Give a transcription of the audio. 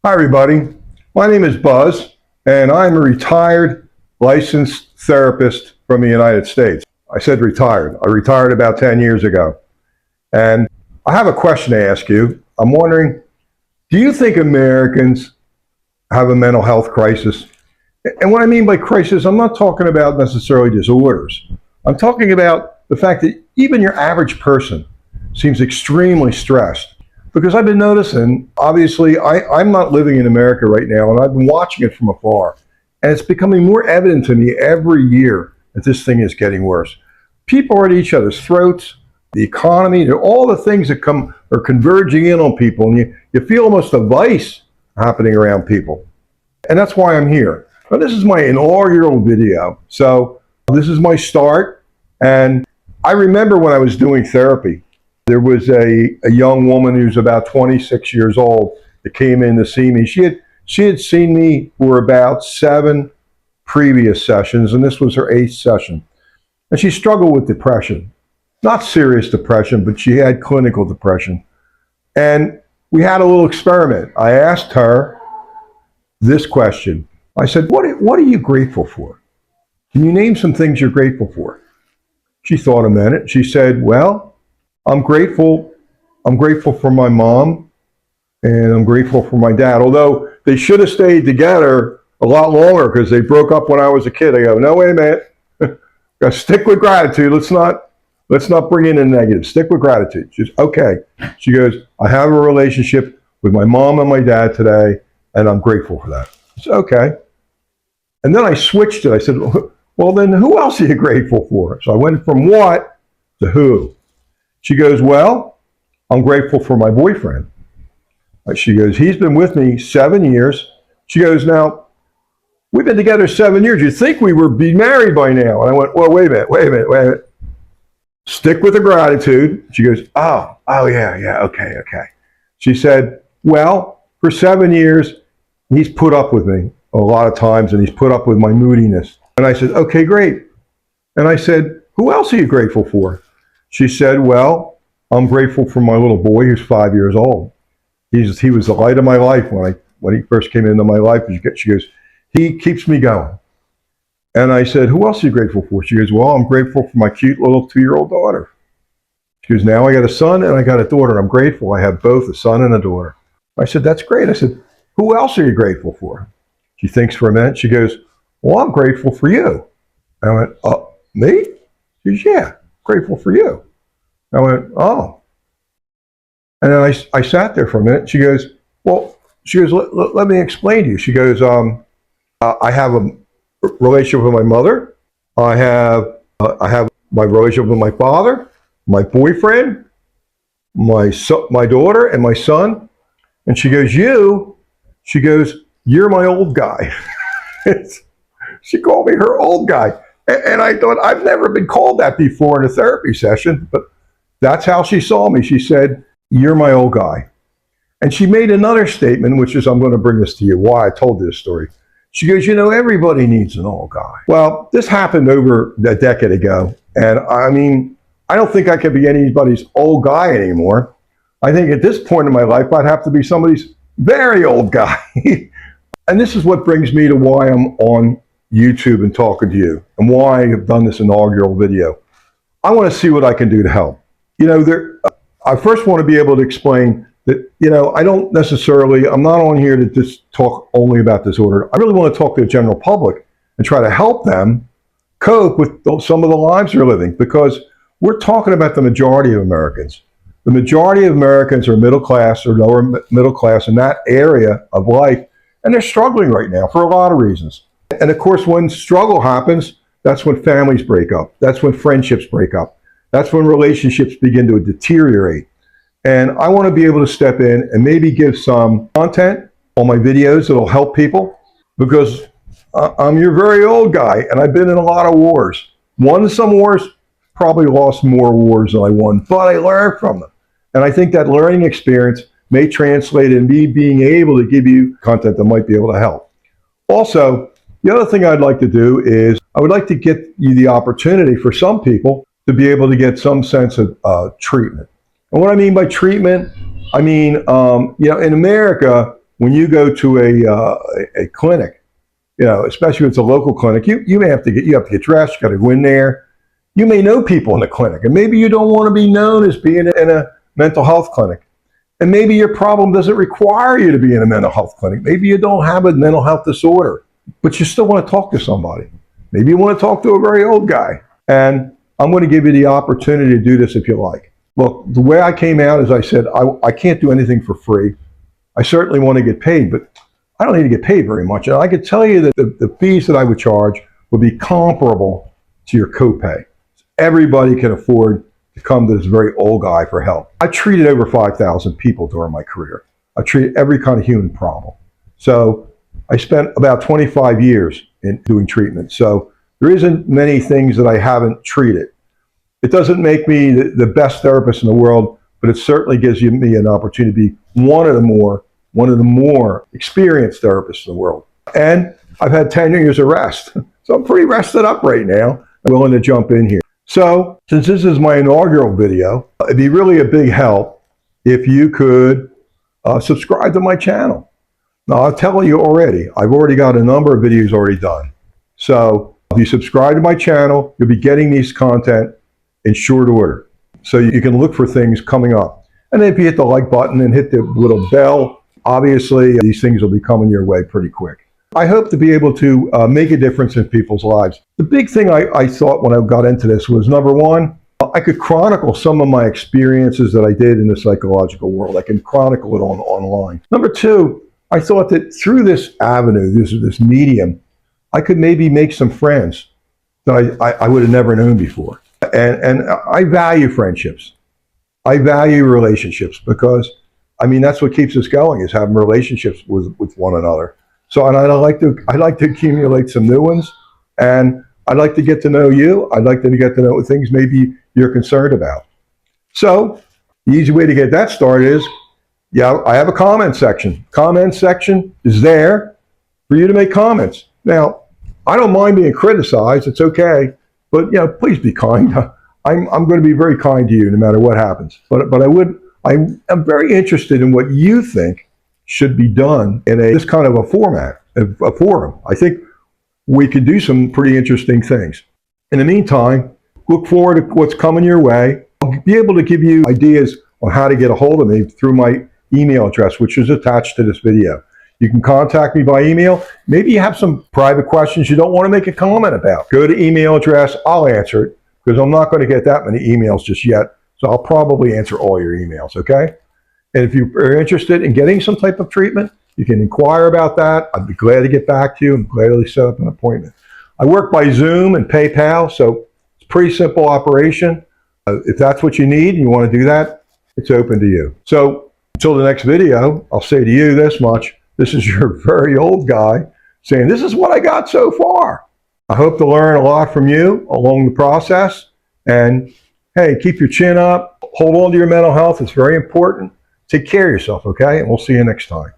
Hi, everybody. My name is Buzz, and I'm a retired licensed therapist from the United States. I said retired. I retired about 10 years ago. And I have a question to ask you. I'm wondering, do you think Americans have a mental health crisis? And what I mean by crisis, I'm not talking about necessarily disorders. I'm talking about the fact that even your average person seems extremely stressed. Because I've been noticing, obviously, I'm not living in America right now, and I've been watching it from afar. And it's becoming more evident to me every year that this thing is getting worse. People are at each other's throats, the economy, all the things that are converging in on people, and you feel almost a vice happening around people. And that's why I'm here. Now, this is my inaugural video, so this is my start. And I remember when I was doing therapy, there was a young woman who's about 26 years old that came in to see me. She had seen me for about 7 previous sessions, and this was her 8th session. And she struggled with depression. Not serious depression, but she had clinical depression. And we had a little experiment. I asked her this question. I said, what are you grateful for? Can you name some things you're grateful for? She thought a minute. She said, well, I'm grateful for my mom, and I'm grateful for my dad. Although they should have stayed together a lot longer because they broke up when I was a kid. I go, no, wait a minute. Got to stick with gratitude. Let's not bring in a negative. Stick with gratitude. She's okay. She goes, I have a relationship with my mom and my dad today, and I'm grateful for that. It's okay. And then I switched it. I said, well, then who else are you grateful for? So I went from what to who. She goes, well, I'm grateful for my boyfriend. She goes, he's been with me 7 years. She goes, now, we've been together 7 years. You'd think we would be married by now. And I went, well, wait a minute. Stick with the gratitude. She goes, oh, yeah, okay. She said, well, for 7 years, he's put up with me a lot of times, and he's put up with my moodiness. And I said, okay, great. And I said, who else are you grateful for? She said, well, I'm grateful for my little boy who's 5 years old. He was the light of my life when he first came into my life. She goes, he keeps me going. And I said, who else are you grateful for? She goes, well, I'm grateful for my cute little 2-year-old daughter. She goes, now I got a son and I got a daughter. I'm grateful. I have both a son and a daughter. I said, that's great. I said, who else are you grateful for? She thinks for a minute. She goes, well, I'm grateful for you. I went, me? She goes, yeah, grateful for you. I went, oh. And then I sat there for a minute. She goes, let me explain to you. She goes, I have a relationship with my mother. I have my relationship with my father, my boyfriend, my daughter, and my son. And she goes, you're my old guy. She called me her old guy. And I thought, I've never been called that before in a therapy session, but that's how she saw me. She said, you're my old guy. And she made another statement, which is, I'm going to bring this to you, why I told this story. She goes, everybody needs an old guy. Well, this happened over a decade ago. And I mean, I don't think I can be anybody's old guy anymore. I think at this point in my life, I'd have to be somebody's very old guy. And this is what brings me to why I'm on YouTube and talking to you, and why I have done this inaugural video. I want to see what I can do to help. I first want to be able to explain that, I'm not on here to just talk only about disorder. I really want to talk to the general public and try to help them cope with some of the lives they're living, because we're talking about the majority of Americans. The majority of Americans are middle class or lower middle class in that area of life, and they're struggling right now for a lot of reasons. And of course, when struggle happens, that's when families break up. That's when friendships break up. That's when relationships begin to deteriorate. And I want to be able to step in and maybe give some content on my videos that'll help people, because I'm your very old guy, and I've been in a lot of wars. Won some wars, probably lost more wars than I won, but I learned from them. And I think that learning experience may translate in me being able to give you content that might be able to help. Also, the other thing I'd like to do is I would like to get you the opportunity for some people to be able to get some sense of treatment. And what I mean by treatment, I mean, in America, when you go to a clinic, especially if it's a local clinic, you have to get dressed, you got to go in there. You may know people in the clinic, and maybe you don't want to be known as being in a mental health clinic. And maybe your problem doesn't require you to be in a mental health clinic. Maybe you don't have a mental health disorder, but you still want to talk to somebody. Maybe you want to talk to a very old guy. And I'm going to give you the opportunity to do this if you like. Look, the way I came out is I said, I can't do anything for free. I certainly want to get paid, but I don't need to get paid very much. And I could tell you that the fees that I would charge would be comparable to your copay. Everybody can afford to come to this very old guy for help. I treated over 5,000 people during my career. I treated every kind of human problem. So I spent about 25 years in doing treatment. So there isn't many things that I haven't treated. It doesn't make me the best therapist in the world, but it certainly gives me an opportunity to be one of the more experienced therapists in the world. And I've had 10 years of rest. So I'm pretty rested up right now. I'm willing to jump in here. So since this is my inaugural video, it'd be really a big help if you could subscribe to my channel. Now, I'll tell you already, I've already got a number of videos already done. So if you subscribe to my channel, you'll be getting these content in short order. So you can look for things coming up. And then if you hit the like button and hit the little bell, obviously these things will be coming your way pretty quick. I hope to be able to make a difference in people's lives. The big thing I thought when I got into this was, number one, I could chronicle some of my experiences that I did in the psychological world. I can chronicle it online. Number two, I thought that through this avenue, this medium, I could maybe make some friends that I would have never known before. And I value friendships. I value relationships because, I mean, that's what keeps us going, is having relationships with one another. So, and I'd like to accumulate some new ones, and I'd like to get to know you. I'd like to get to know things maybe you're concerned about. So the easy way to get that started is, I have a comment section. Comment section is there for you to make comments. Now, I don't mind being criticized. It's okay, but please be kind. I'm going to be very kind to you no matter what happens. But I'm very interested in what you think should be done in this kind of a format, a forum. I think we could do some pretty interesting things. In the meantime, look forward to what's coming your way. I'll be able to give you ideas on how to get a hold of me through my email address, which is attached to this video. You can contact me by email. Maybe you have some private questions you don't want to make a comment about. Go to email address. I'll answer it because I'm not going to get that many emails just yet. So I'll probably answer all your emails, okay? And if you are interested in getting some type of treatment, you can inquire about that. I'd be glad to get back to you and gladly set up an appointment. I work by Zoom and PayPal, so it's a pretty simple operation. If that's what you need and you want to do that, it's open to you. So until the next video, I'll say to you this much. This is your very old guy saying, this is what I got so far. I hope to learn a lot from you along the process. And hey, keep your chin up. Hold on to your mental health. It's very important. Take care of yourself, okay? And we'll see you next time.